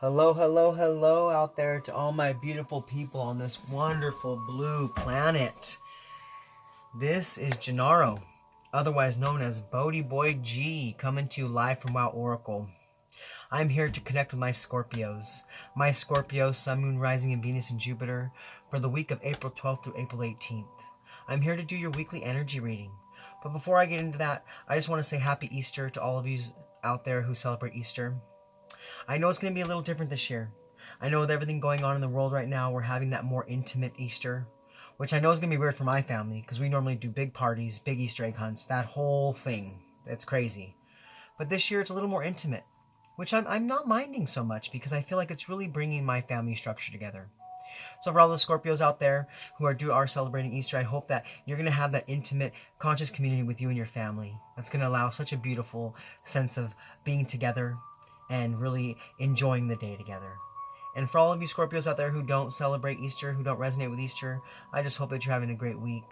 Hello, hello, hello out there to all my beautiful people on this wonderful blue planet. This is Gennaro, otherwise known as BhodiBoy G, coming to you live from WoW Oracle. I'm here to connect with my Scorpios. My Scorpio, Sun, Moon, Rising, and Venus and Jupiter for the week of April 12th through April 18th. I'm here to do your weekly energy reading. But before I get into that, I just want to say Happy Easter to all of you out there who celebrate Easter. I know it's going to be a little different this year. I know with everything going on in the world right now, we're having that more intimate Easter, which I know is going to be weird for my family because we normally do big parties, big Easter egg hunts, that whole thing. It's crazy. But this year it's a little more intimate, which I'm not minding so much because I feel like it's really bringing my family structure together. So for all the Scorpios out there who are celebrating Easter, I hope that you're going to have that intimate, conscious community with you and your family. That's going to allow such a beautiful sense of being together and really enjoying the day together. And for all of you Scorpios out there who don't celebrate Easter, who don't resonate with Easter, I just hope that you're having a great week.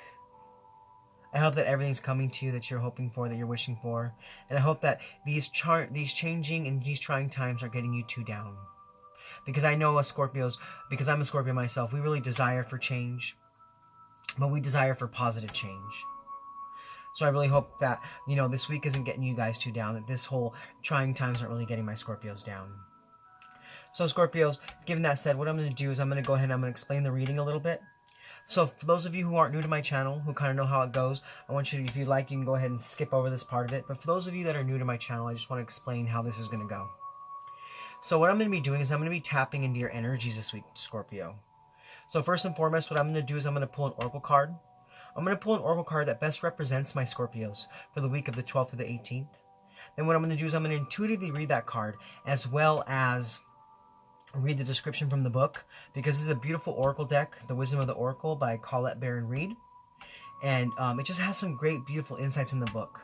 I hope that everything's coming to you that you're hoping for, that you're wishing for. And I hope that these changing and these trying times are getting you two down. Because I know us Scorpios, because I'm a Scorpio myself, we really desire for change. But we desire for positive change. So I really hope that, this week isn't getting you guys too down, that this whole trying times aren't really getting my Scorpios down. So Scorpios, given that said, what I'm going to do is I'm going to go ahead and I'm going to explain the reading a little bit. So for those of you who aren't new to my channel, who kind of know how it goes, I want you to, if you like, you can go ahead and skip over this part of it. But for those of you that are new to my channel, I just want to explain how this is going to go. So what I'm going to be doing is I'm going to be tapping into your energies this week, Scorpio. So first and foremost, what I'm going to do is I'm going to pull an oracle card. I'm going to pull an oracle card that best represents my Scorpios for the week of the 12th to the 18th. Then what I'm going to do is I'm going to intuitively read that card as well as read the description from the book, because this is a beautiful oracle deck, The Wisdom of the Oracle by Colette Baron-Reid. And it just has some great, beautiful insights in the book.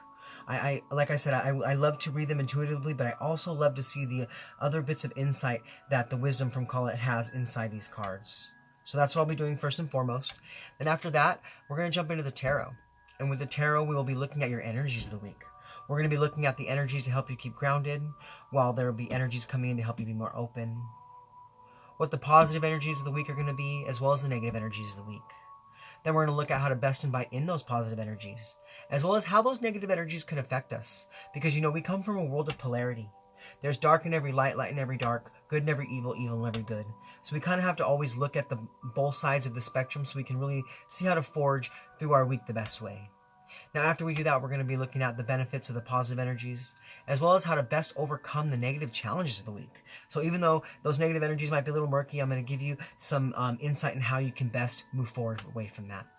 Like I said, I love to read them intuitively, but I also love to see the other bits of insight that the wisdom from Colette has inside these cards. So that's what I'll be doing first and foremost. Then after that, we're going to jump into the tarot. And with the tarot, we will be looking at your energies of the week. We're going to be looking at the energies to help you keep grounded, while there will be energies coming in to help you be more open. What the positive energies of the week are going to be, as well as the negative energies of the week. Then we're going to look at how to best invite in those positive energies, as well as how those negative energies can affect us. Because, we come from a world of polarity. There's dark in every light, light in every dark, good in every evil, evil in every good. So we kind of have to always look at both sides of the spectrum so we can really see how to forge through our week the best way. Now after we do that, we're going to be looking at the benefits of the positive energies, as well as how to best overcome the negative challenges of the week. So even though those negative energies might be a little murky, I'm going to give you some insight in how you can best move forward away from that.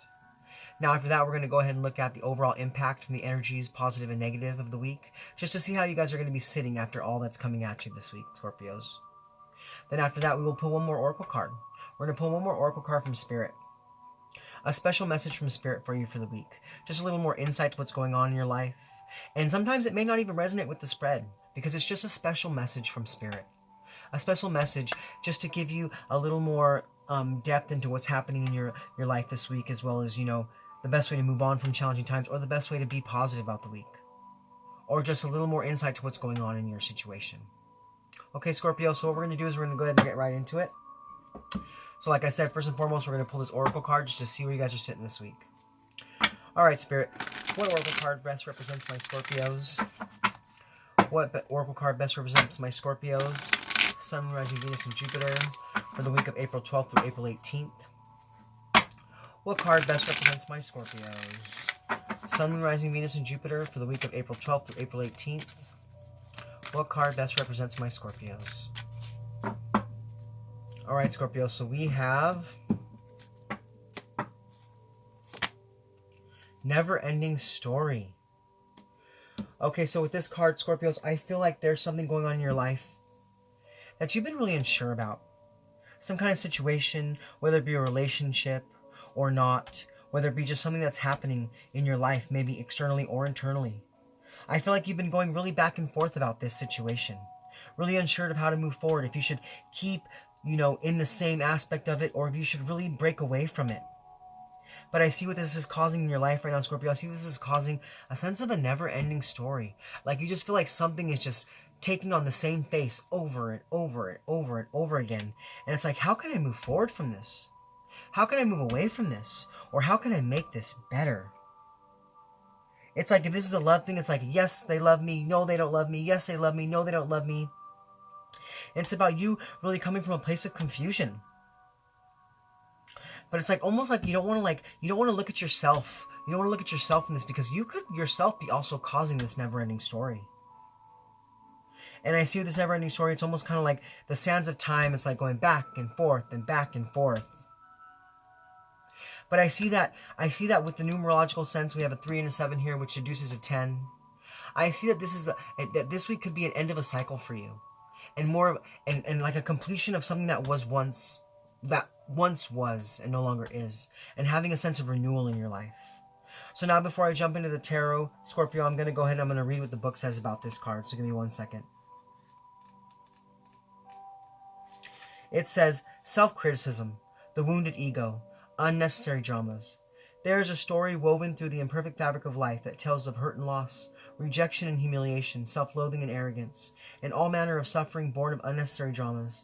Now after that, we're going to go ahead and look at the overall impact from the energies, positive and negative, of the week, just to see how you guys are going to be sitting after all that's coming at you this week, Scorpios. Then after that, we will pull one more oracle card. We're going to pull one more oracle card from Spirit. A special message from Spirit for you for the week. Just a little more insight to what's going on in your life. And sometimes it may not even resonate with the spread, because it's just a special message from Spirit. A special message just to give you a little more depth into what's happening in your life this week, as well as, the best way to move on from challenging times, or the best way to be positive about the week. Or just a little more insight to what's going on in your situation. Okay, Scorpio, so what we're going to do is we're going to go ahead and get right into it. So like I said, first and foremost, we're going to pull this oracle card just to see where you guys are sitting this week. Alright, Spirit, what oracle card best represents my Scorpios? What oracle card best represents my Scorpios? Sun, Rising, Venus, and Jupiter for the week of April 12th through April 18th. What card best represents my Scorpios? Sun, Rising, Venus, and Jupiter for the week of April 12th through April 18th. What card best represents my Scorpios? Alright, Scorpio, so we have Never-Ending Story. Okay, so with this card, Scorpios, I feel like there's something going on in your life that you've been really unsure about. Some kind of situation, whether it be a relationship or not, whether it be just something that's happening in your life, maybe externally or internally. I feel like you've been going really back and forth about this situation. Really unsure of how to move forward, if you should keep in the same aspect of it, or if you should really break away from it. But I see what this is causing in your life right now, Scorpio. I see this is causing a sense of a never-ending story. Like you just feel like something is just taking on the same face over and over and over and over again. And it's like, how can I move forward from this? How can I move away from this? Or how can I make this better? It's like, if this is a love thing, it's like, yes, they love me. No, they don't love me. Yes, they love me. No, they don't love me. And it's about you really coming from a place of confusion. But it's like, almost like you don't want to look at yourself. You don't want to look at yourself in this, because you could yourself be also causing this never-ending story. And I see with this never-ending story, it's almost kind of like the sands of time. It's like going back and forth and back and forth. But I see that with the numerological sense, we have a 3 and a 7 here, which deduces a 10. I see that that this week could be an end of a cycle for you, and more and like a completion of something that once was and no longer is, and having a sense of renewal in your life. So now, before I jump into the tarot, Scorpio, I'm going to go ahead and I'm going to read what the book says about this card. So give me 1 second. It says, self-criticism, the wounded ego, unnecessary dramas. There is a story woven through the imperfect fabric of life that tells of hurt and loss, rejection and humiliation, self-loathing and arrogance, and all manner of suffering born of unnecessary dramas.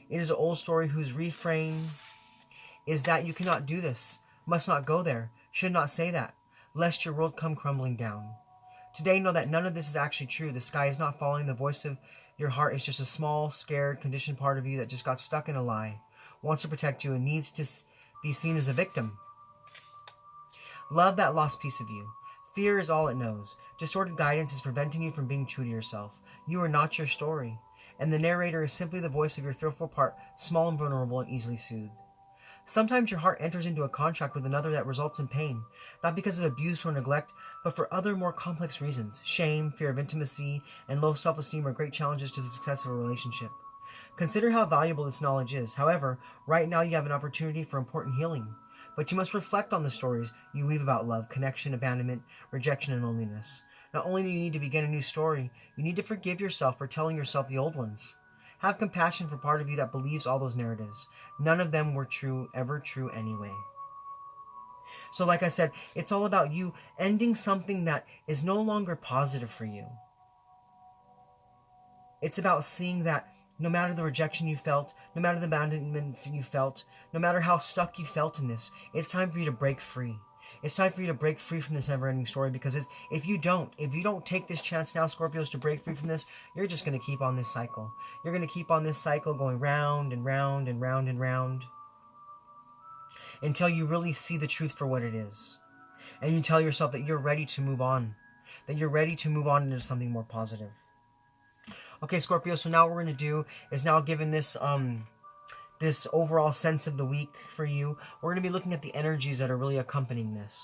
It is an old story whose refrain is that you cannot do this, must not go there, should not say that, lest your world come crumbling down. Today, know that none of this is actually true. The sky is not falling. The voice of your heart is just a small, scared, conditioned part of you that just got stuck in a lie, wants to protect you, and needs to be seen as a victim. Love that lost piece of you. Fear is all it knows. Distorted guidance is preventing you from being true to yourself. You are not your story, and the narrator is simply the voice of your fearful part, small and vulnerable and easily soothed. Sometimes your heart enters into a contract with another that results in pain, not because of abuse or neglect, but for other more complex reasons. Shame, fear of intimacy, and low self-esteem are great challenges to the success of a relationship. Consider how valuable this knowledge is. However, right now you have an opportunity for important healing, but you must reflect on the stories you weave about love, connection, abandonment, rejection, and loneliness. Not only do you need to begin a new story, you need to forgive yourself for telling yourself the old ones. Have compassion for part of you that believes all those narratives. None of them were true, ever true anyway. So like I said, it's all about you ending something that is no longer positive for you. It's about seeing that no matter the rejection you felt, no matter the abandonment you felt, no matter how stuck you felt in this, it's time for you to break free. It's time for you to break free from this never-ending story, because if you don't take this chance now, Scorpios, to break free from this, you're just going to keep on this cycle. You're going to keep on this cycle going round and round and round and round until you really see the truth for what it is. And you tell yourself that you're ready to move on, that you're ready to move on into something more positive. Okay, Scorpio, so now what we're going to do is, now given this this overall sense of the week for you, we're going to be looking at the energies that are really accompanying this.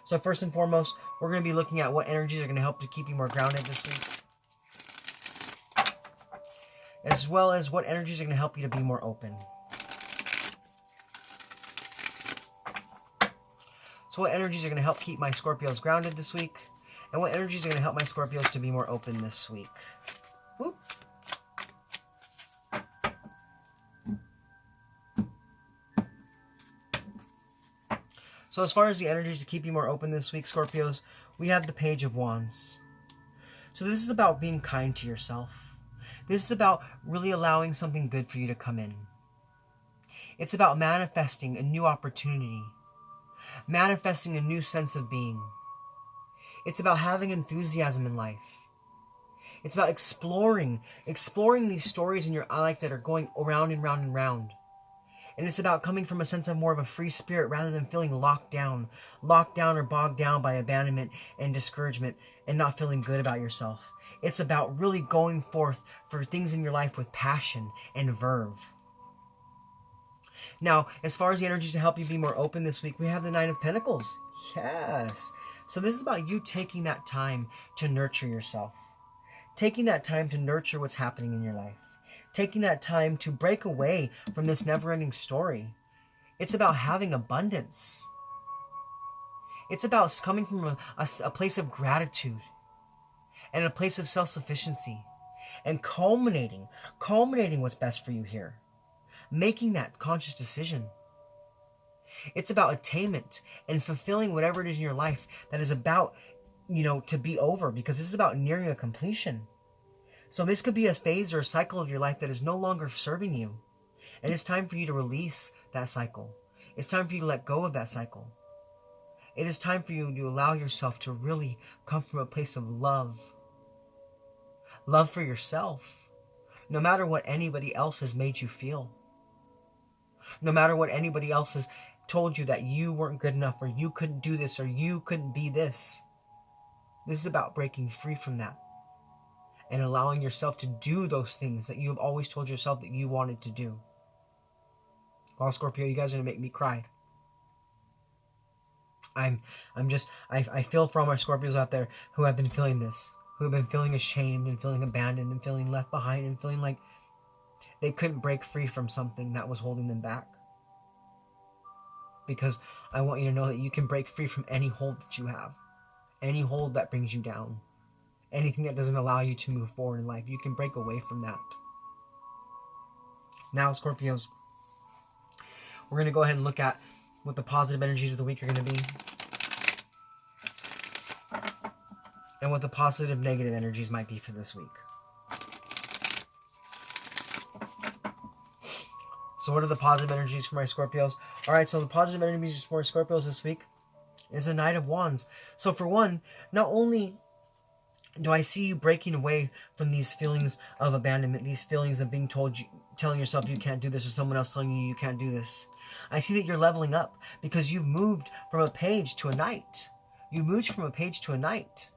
So first and foremost, we're going to be looking at what energies are going to help to keep you more grounded this week, as well as what energies are going to help you to be more open. So what energies are going to help keep my Scorpios grounded this week, and what energies are going to help my Scorpios to be more open this week. Whoop. So as far as the energies to keep you more open this week, Scorpios, we have the Page of Wands. So this is about being kind to yourself. This is about really allowing something good for you to come in. It's about manifesting a new opportunity, manifesting a new sense of being. It's about having enthusiasm in life. It's about exploring these stories in your life that are going around and round and round. And it's about coming from a sense of more of a free spirit rather than feeling locked down or bogged down by abandonment and discouragement and not feeling good about yourself. It's about really going forth for things in your life with passion and verve. Now, as far as the energies to help you be more open this week, we have the Nine of Pentacles. Yes. So this is about you taking that time to nurture yourself. Taking that time to nurture what's happening in your life. Taking that time to break away from this never-ending story. It's about having abundance. It's about coming from a place of gratitude and a place of self-sufficiency and culminating what's best for you here. Making that conscious decision. It's about attainment and fulfilling whatever it is in your life that is about, to be over, because this is about nearing a completion. So this could be a phase or a cycle of your life that is no longer serving you. And it's time for you to release that cycle. It's time for you to let go of that cycle. It is time for you to allow yourself to really come from a place of love. Love for yourself. No matter what anybody else has made you feel. No matter what anybody else has told you that you weren't good enough, or you couldn't do this, or you couldn't be this. This is about breaking free from that. And allowing yourself to do those things that you have always told yourself that you wanted to do. Well, Scorpio, you guys are going to make me cry. I feel for all my Scorpios out there who have been feeling this. Who have been feeling ashamed and feeling abandoned and feeling left behind and feeling like they couldn't break free from something that was holding them back. Because I want you to know that you can break free from any hold that you have. Any hold that brings you down. Anything that doesn't allow you to move forward in life. You can break away from that. Now, Scorpios, we're going to go ahead and look at what the positive energies of the week are going to be. And what the positive negative energies might be for this week. So what are the positive energies for my Scorpios? Alright, so the positive energies for Scorpios this week is a Knight of Wands. So for one, not only do I see you breaking away from these feelings of abandonment, these feelings of being told, telling yourself you can't do this, or someone else telling you you can't do this. I see that you're leveling up because you've moved from a page to a knight. You moved from a page to a knight.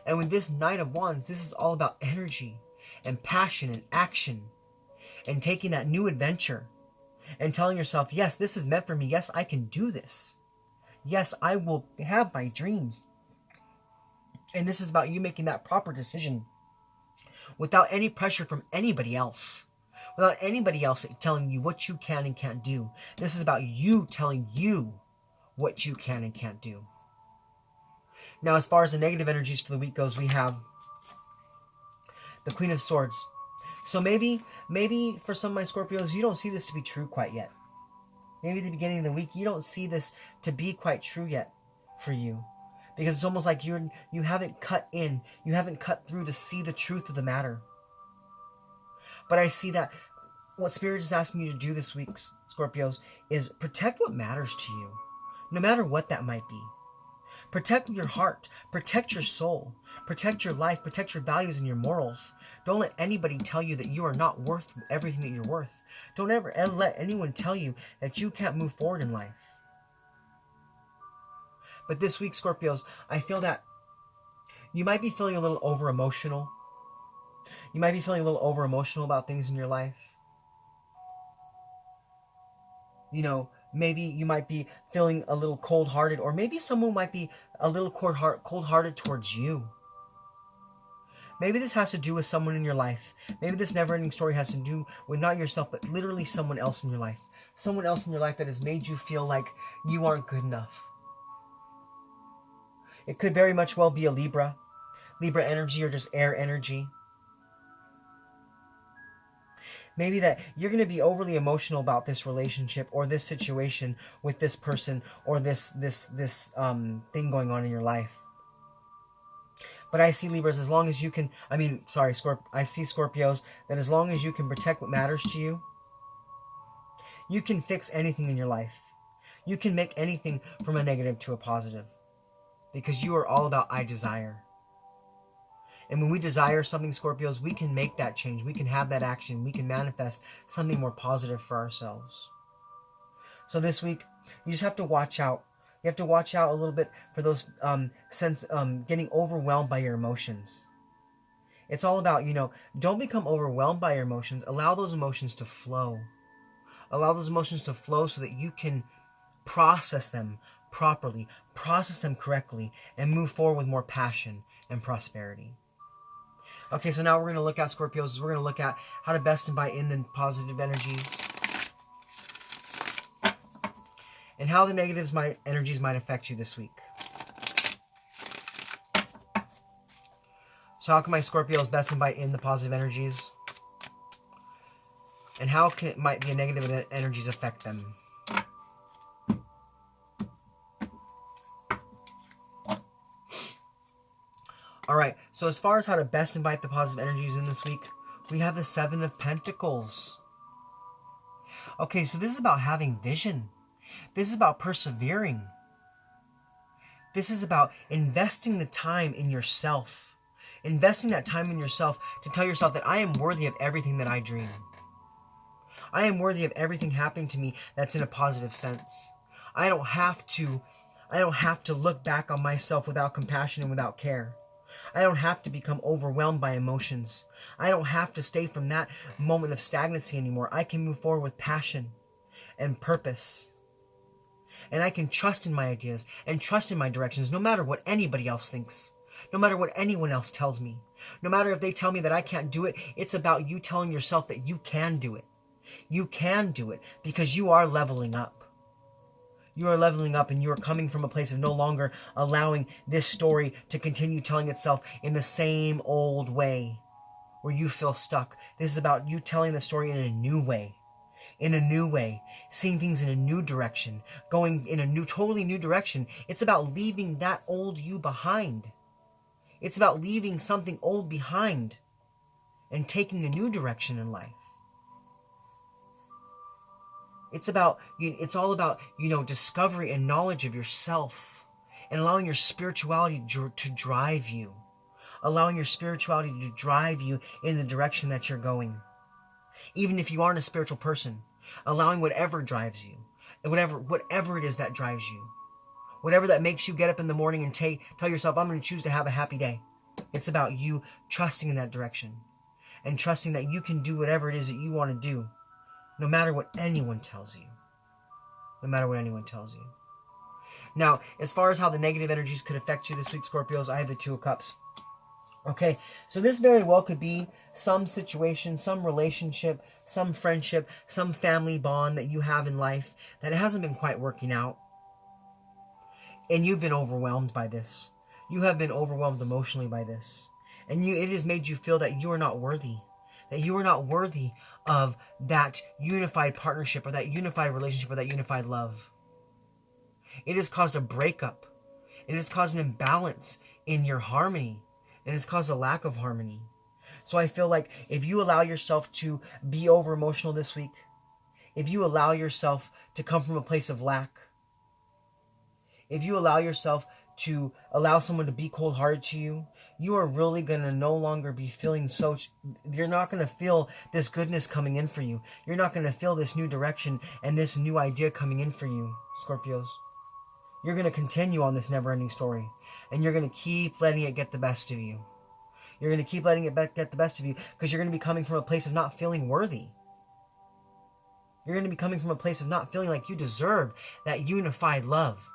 And with this Knight of Wands, this is all about energy and passion and action and taking that new adventure and telling yourself, yes, this is meant for me. Yes, I can do this. Yes, I will have my dreams. And this is about you making that proper decision without any pressure from anybody else. Without anybody else telling you what you can and can't do. This is about you telling you what you can and can't do. Now, as far as the negative energies for the week goes, we have the Queen of Swords. So maybe for some of my Scorpios, you don't see this to be true quite yet. Maybe at the beginning of the week, you don't see this to be quite true yet for you. Because it's almost like you haven't cut in. You haven't cut through to see the truth of the matter. But I see that what Spirit is asking you to do this week, Scorpios, is protect what matters to you. No matter what that might be. Protect your heart. Protect your soul. Protect your life. Protect your values and your morals. Don't let anybody tell you that you are not worth everything that you're worth. Don't ever let anyone tell you that you can't move forward in life. But this week, Scorpios, I feel that you might be feeling a little over-emotional. You might be feeling a little over-emotional about things in your life. You know, maybe you might be feeling a little cold-hearted, or maybe someone might be a little cold-hearted towards you. Maybe this has to do with someone in your life. Maybe this never-ending story has to do with not yourself, but literally someone else in your life. Someone else in your life that has made you feel like you aren't good enough. It could very much well be a Libra energy, or just air energy. Maybe that you're going to be overly emotional about this relationship or this situation with this person or this thing going on in your life. But I see Libras, as long as you can, I see Scorpios, that as long as you can protect what matters to you, you can fix anything in your life. You can make anything from a negative to a positive. Because you are all about I desire. And when we desire something, Scorpios, we can make that change. We can have that action. We can manifest something more positive for ourselves. So this week, you just have to watch out. You have to watch out a little bit for those getting overwhelmed by your emotions. It's all about, don't become overwhelmed by your emotions. Allow those emotions to flow. Allow those emotions to flow so that you can process them properly, process them correctly, and move forward with more passion and prosperity. Okay, so now we're going to look at, Scorpios, we're going to look at how to best invite in the positive energies and how the energies might affect you this week. So how can my Scorpios best invite in the positive energies? And how might the negative energies affect them? Alright, So as far as how to best invite the positive energies in this week, we have the 7 of Pentacles. Okay, so this is about having vision. This is about persevering. This is about investing the time in yourself. Investing that time in yourself to tell yourself that I am worthy of everything that I dream. I am worthy of everything happening to me that's in a positive sense. I don't have to look back on myself without compassion and without care. I don't have to become overwhelmed by emotions. I don't have to stay from that moment of stagnancy anymore. I can move forward with passion and purpose. And I can trust in my ideas and trust in my directions, no matter what anybody else thinks. No matter what anyone else tells me. No matter if they tell me that I can't do it, it's about you telling yourself that you can do it. You can do it because you are leveling up. You are leveling up and you are coming from a place of no longer allowing this story to continue telling itself in the same old way where you feel stuck. This is about you telling the story in a new way. In a new way. Seeing things in a new direction. Going in a totally new direction. It's about leaving that old you behind. It's about leaving something old behind and taking a new direction in life. It's all about, discovery and knowledge of yourself and allowing your spirituality to drive you. Allowing your spirituality to drive you in the direction that you're going. Even if you aren't a spiritual person, allowing whatever drives you, and whatever it is that drives you, whatever that makes you get up in the morning and tell yourself, I'm going to choose to have a happy day. It's about you trusting in that direction and trusting that you can do whatever it is that you want to do. No matter what anyone tells you. No matter what anyone tells you. Now, as far as how the negative energies could affect you this week, Scorpios, I have the 2 of Cups. Okay, so this very well could be some situation, some relationship, some friendship, some family bond that you have in life that it hasn't been quite working out. And you've been overwhelmed by this. You have been overwhelmed emotionally by this. And it has made you feel that you are not worthy. That you are not worthy of that unified partnership or that unified relationship or that unified love. It has caused a breakup. It has caused an imbalance in your harmony. It has caused a lack of harmony. So I feel like if you allow yourself to be over emotional this week, if you allow yourself to come from a place of lack, if you allow yourself to allow someone to be cold-hearted to you, you are really going to no longer be feeling you're not going to feel this goodness coming in for you. You're not going to feel this new direction and this new idea coming in for you, Scorpios. You're going to continue on this never-ending story. And you're going to keep letting it get the best of you. You're going to keep letting it get the best of you because you're going to be coming from a place of not feeling worthy. You're going to be coming from a place of not feeling like you deserve that unified love.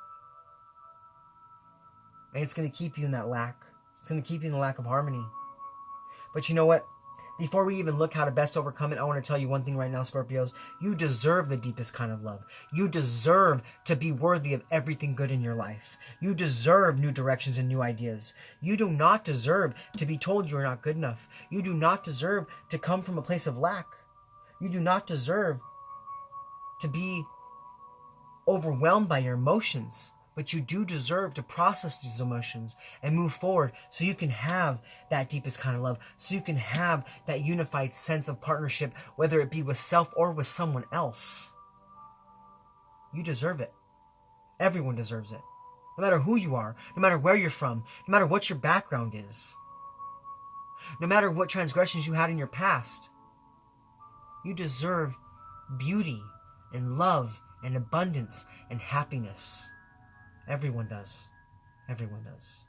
And it's going to keep you in that lack. It's going to keep you in the lack of harmony. But you know what? Before we even look how to best overcome it, I want to tell you one thing right now, Scorpios. You deserve the deepest kind of love. You deserve to be worthy of everything good in your life. You deserve new directions and new ideas. You do not deserve to be told you are not good enough. You do not deserve to come from a place of lack. You do not deserve to be overwhelmed by your emotions. But you do deserve to process these emotions and move forward so you can have that deepest kind of love, so you can have that unified sense of partnership, whether it be with self or with someone else. You deserve it. Everyone deserves it. No matter who you are, no matter where you're from, no matter what your background is, no matter what transgressions you had in your past, you deserve beauty and love and abundance and happiness. Everyone does. Everyone does.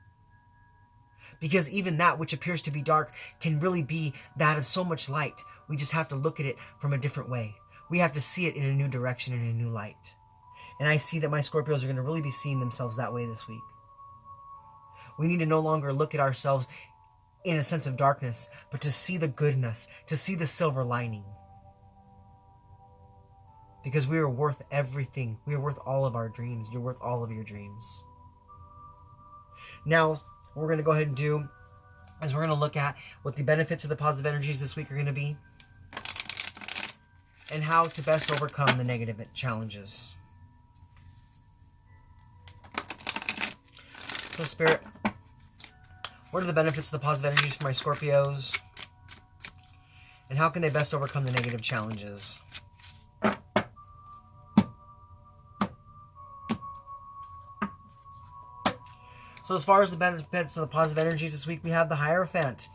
Because even that which appears to be dark can really be that of so much light. We just have to look at it from a different way. We have to see it in a new direction, in a new light. And I see that my Scorpios are going to really be seeing themselves that way this week. We need to no longer look at ourselves in a sense of darkness, but to see the goodness, to see the silver lining. Because we are worth everything. We are worth all of our dreams. You're worth all of your dreams. Now, what we're going to go ahead and do is we're going to look at what the benefits of the positive energies this week are going to be and how to best overcome the negative challenges. So, Spirit, What are the benefits of the positive energies for my Scorpios? And how can they best overcome the negative challenges? So as far as the benefits of the positive energies this week, we have the Hierophant.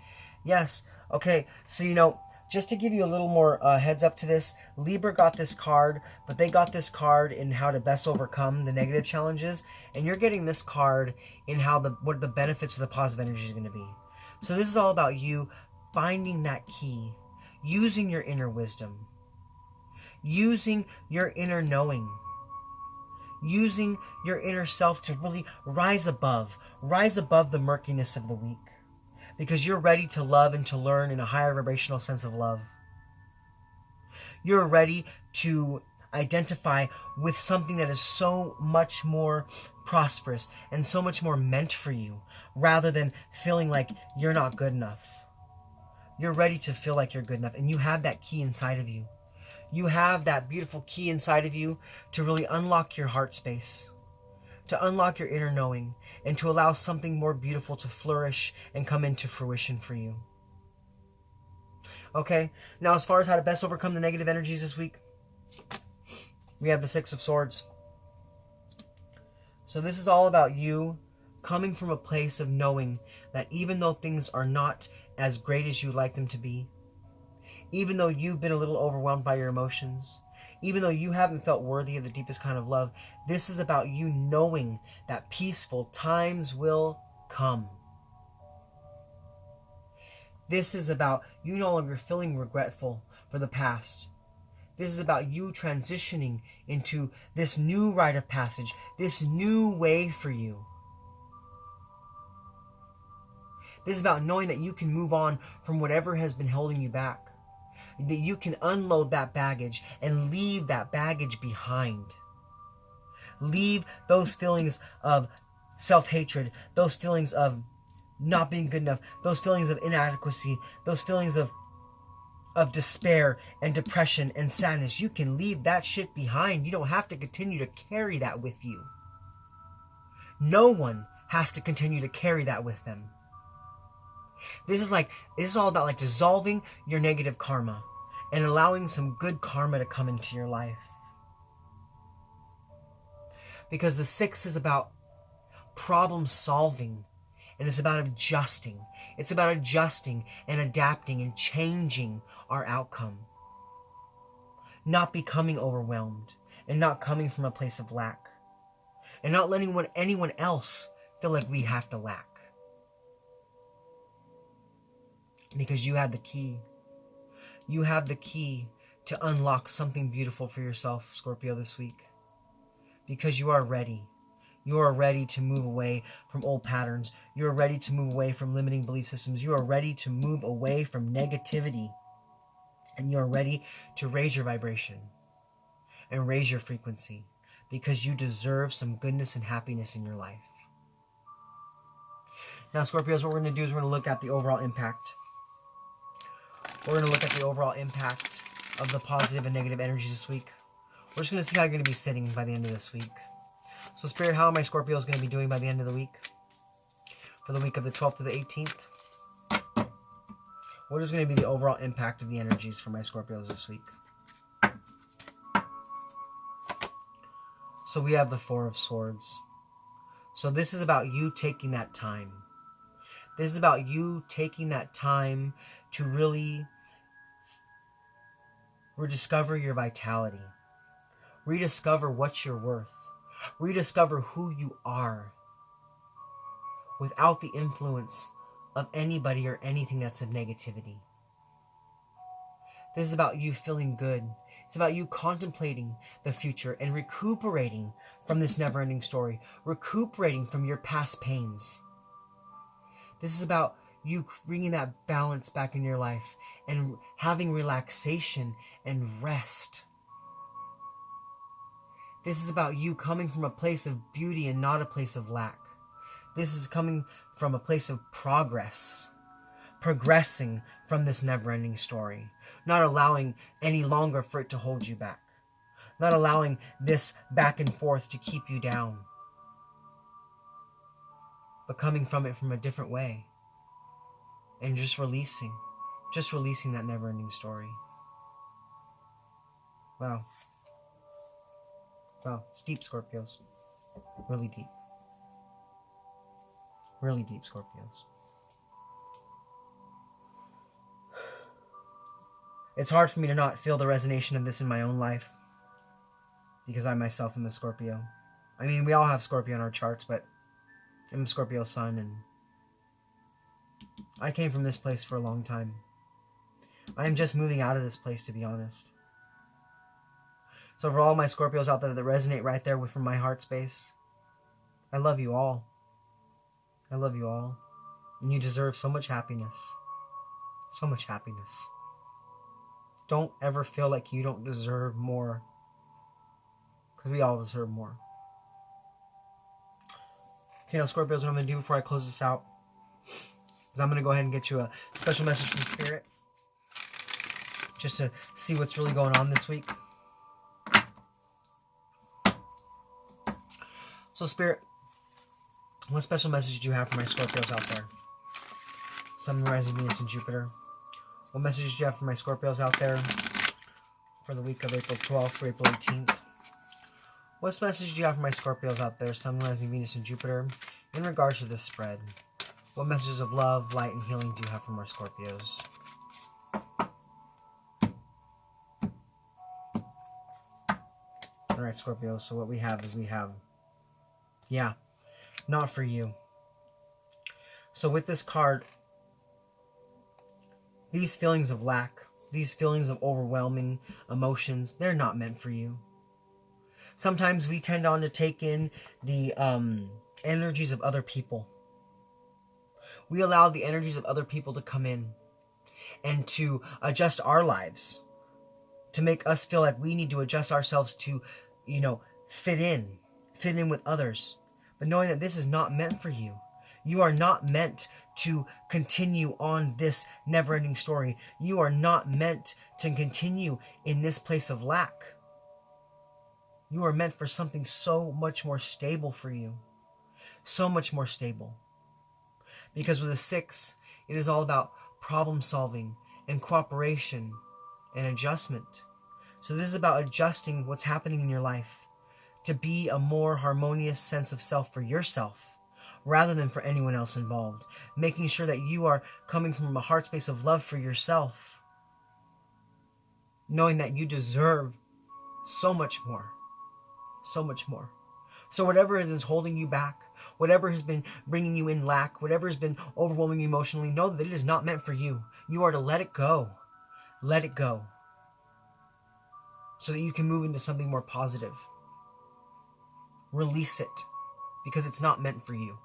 Yes. Okay. So, you know, just to give you a little more heads up to this, Libra got this card, but they got this card in how to best overcome the negative challenges. And you're getting this card in what the benefits of the positive energy is going to be. So this is all about you finding that key, using your inner wisdom, using your inner knowing, using your inner self to really rise above the murkiness of the week. Because you're ready to love and to learn in a higher vibrational sense of love. You're ready to identify with something that is so much more prosperous and so much more meant for you, rather than feeling like you're not good enough. You're ready to feel like you're good enough, and you have that key inside of you. You have that beautiful key inside of you to really unlock your heart space, to unlock your inner knowing, and to allow something more beautiful to flourish and come into fruition for you. Okay, now as far as how to best overcome the negative energies this week, we have the Six of Swords. So this is all about you coming from a place of knowing that even though things are not as great as you'd like them to be, even though you've been a little overwhelmed by your emotions, even though you haven't felt worthy of the deepest kind of love, this is about you knowing that peaceful times will come. This is about you no longer feeling regretful for the past. This is about you transitioning into this new rite of passage, this new way for you. This is about knowing that you can move on from whatever has been holding you back. That you can unload that baggage and leave that baggage behind. Leave those feelings of self-hatred, those feelings of not being good enough, those feelings of inadequacy, those feelings of despair and depression and sadness. You can leave that shit behind. You don't have to continue to carry that with you. No one has to continue to carry that with them. This is all about like dissolving your negative karma and allowing some good karma to come into your life. Because the Six is about problem solving, and it's about adjusting. It's about adjusting and adapting and changing our outcome. Not becoming overwhelmed and not coming from a place of lack. And not letting anyone else feel like we have to lack. Because you have the key. You have the key to unlock something beautiful for yourself, Scorpio, this week. Because you are ready. You are ready to move away from old patterns. You are ready to move away from limiting belief systems. You are ready to move away from negativity. And you are ready to raise your vibration and raise your frequency. Because you deserve some goodness and happiness in your life. Now, Scorpios, what we're going to do is we're going to look at the overall impact. We're going to look at the overall impact of the positive and negative energies this week. We're just going to see how you're going to be sitting by the end of this week. So, Spirit, how are my Scorpios going to be doing by the end of the week? For the week of the 12th to the 18th? What is going to be the overall impact of the energies for my Scorpios this week? So we have the Four of Swords. So this is about you taking that time. This is about you taking that time to really rediscover your vitality. Rediscover what you're worth. Rediscover who you are without the influence of anybody or anything that's of negativity. This is about you feeling good. It's about you contemplating the future and recuperating from this never-ending story. Recuperating from your past pains. This is about you bringing that balance back in your life and having relaxation and rest. This is about you coming from a place of beauty and not a place of lack. This is coming from a place of progress. Progressing from this never-ending story. Not allowing any longer for it to hold you back. Not allowing this back and forth to keep you down. But coming from it from a different way. and just releasing that never-ending story. Wow. Wow, it's deep, Scorpios. Really deep. Really deep, Scorpios. It's hard for me to not feel the resonation of this in my own life, because I myself am a Scorpio. I mean, we all have Scorpio in our charts, but I'm a Scorpio sun, and I came from this place for a long time. I am just moving out of this place, to be honest. So for all my Scorpios out there that resonate right there from my heart space, I love you all. I love you all. And you deserve so much happiness. So much happiness. Don't ever feel like you don't deserve more. Because we all deserve more. Okay, now Scorpios, what I'm going to do before I close this out is I'm going to go ahead and get you a special message from Spirit. Just to see what's really going on this week. So Spirit, what special message do you have for my Scorpios out there? Sun, rising, Venus, and Jupiter. What message do you have for my Scorpios out there for the week of April 12th to April 18th? What message do you have for my Scorpios out there, Sun, rising, Venus, and Jupiter, in regards to this spread? What messages of love, light, and healing do you have from our Scorpios? Alright, Scorpios, so what we have is yeah, not for you. So with this card, these feelings of lack, these feelings of overwhelming emotions, they're not meant for you. Sometimes we tend on to take in the energies of other people. We allow the energies of other people to come in and to adjust our lives, to make us feel like we need to adjust ourselves to, fit in with others. But knowing that this is not meant for you. You are not meant to continue on this never-ending story. You are not meant to continue in this place of lack. You are meant for something so much more stable for you. So much more stable. Because with a 6, it is all about problem solving and cooperation and adjustment. So this is about adjusting what's happening in your life to be a more harmonious sense of self for yourself rather than for anyone else involved. Making sure that you are coming from a heart space of love for yourself. Knowing that you deserve so much more. So much more. So whatever is holding you back, whatever has been bringing you in lack, whatever has been overwhelming you emotionally, know that it is not meant for you. You are to let it go. Let it go. So that you can move into something more positive. Release it. Because it's not meant for you.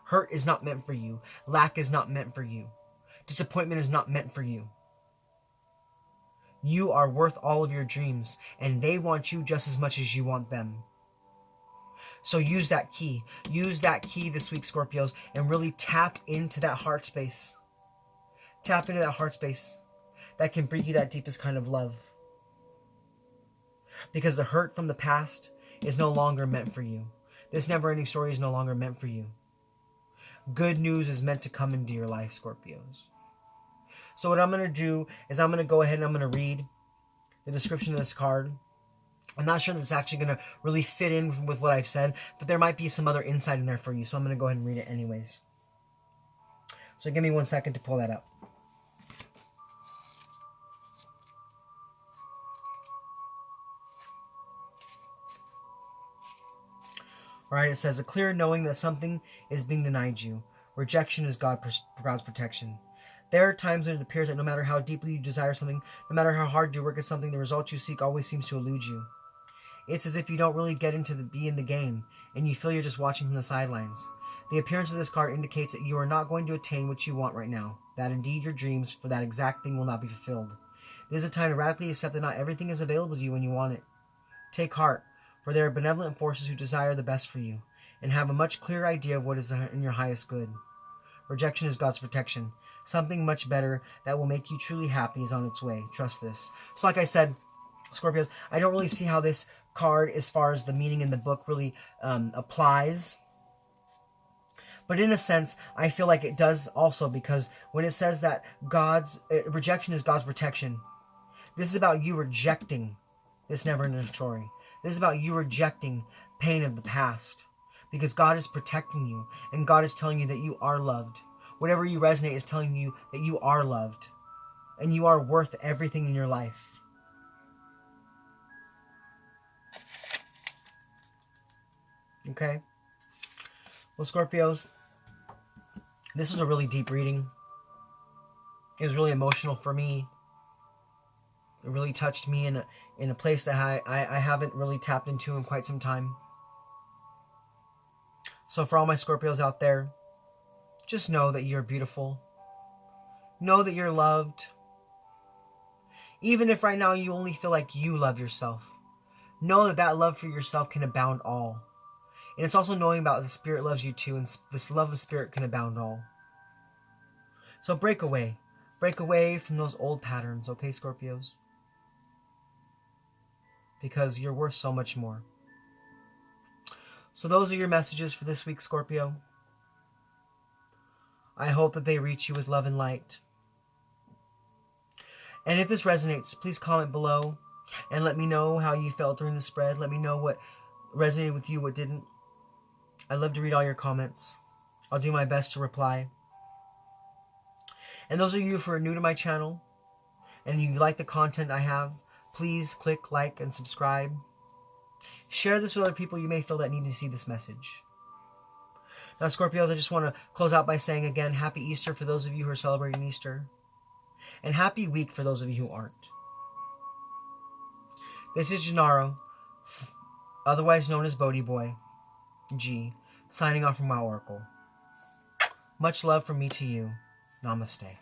Hurt is not meant for you. Lack is not meant for you. Disappointment is not meant for you. You are worth all of your dreams, and they want you just as much as you want them. So use that key. Use that key this week, Scorpios, and really tap into that heart space. Tap into that heart space that can bring you that deepest kind of love. Because the hurt from the past is no longer meant for you. This never-ending story is no longer meant for you. Good news is meant to come into your life, Scorpios. So what I'm going to do is I'm going to go ahead and I'm going to read the description of this card. I'm not sure that it's actually going to really fit in with what I've said, but there might be some other insight in there for you, so I'm going to go ahead and read it anyways. So give me 1 second to pull that up. Alright, it says, a clear knowing that something is being denied you. Rejection is God's protection. There are times when it appears that no matter how deeply you desire something, no matter how hard you work at something, the result you seek always seems to elude you. It's as if you don't really get be in the game, and you feel you're just watching from the sidelines. The appearance of this card indicates that you are not going to attain what you want right now, that indeed your dreams for that exact thing will not be fulfilled. This is a time to radically accept that not everything is available to you when you want it. Take heart, for there are benevolent forces who desire the best for you, and have a much clearer idea of what is in your highest good. Rejection is God's protection. Something much better that will make you truly happy is on its way. Trust this. So like I said, Scorpios, I don't really see how this card, as far as the meaning in the book, really applies. But in a sense, I feel like it does also, because when it says that rejection is God's protection, this is about you rejecting this never-ending story. This is about you rejecting pain of the past, because God is protecting you, and God is telling you that you are loved. Whatever you resonate is telling you that you are loved, and you are worth everything in your life. Okay? Well, Scorpios, this was a really deep reading. It was really emotional for me. It really touched me in a place that I haven't really tapped into in quite some time. So for all my Scorpios out there, just know that you're beautiful. Know that you're loved. Even if right now you only feel like you love yourself, know that that love for yourself can abound all. And it's also knowing about the Spirit loves you too, and this love of Spirit can abound all. So break away. Break away from those old patterns, okay, Scorpios? Because you're worth so much more. So those are your messages for this week, Scorpio. I hope that they reach you with love and light. And if this resonates, please comment below and let me know how you felt during the spread. Let me know what resonated with you, what didn't. I'd love to read all your comments. I'll do my best to reply. And those of you who are new to my channel and you like the content I have, please click like and subscribe. Share this with other people you may feel that need to see this message. Now, Scorpios, I just want to close out by saying again, Happy Easter for those of you who are celebrating Easter. And Happy Week for those of you who aren't. This is Gennaro, otherwise known as BhodiBoy G, signing off from my Oracle. Much love from me to you. Namaste.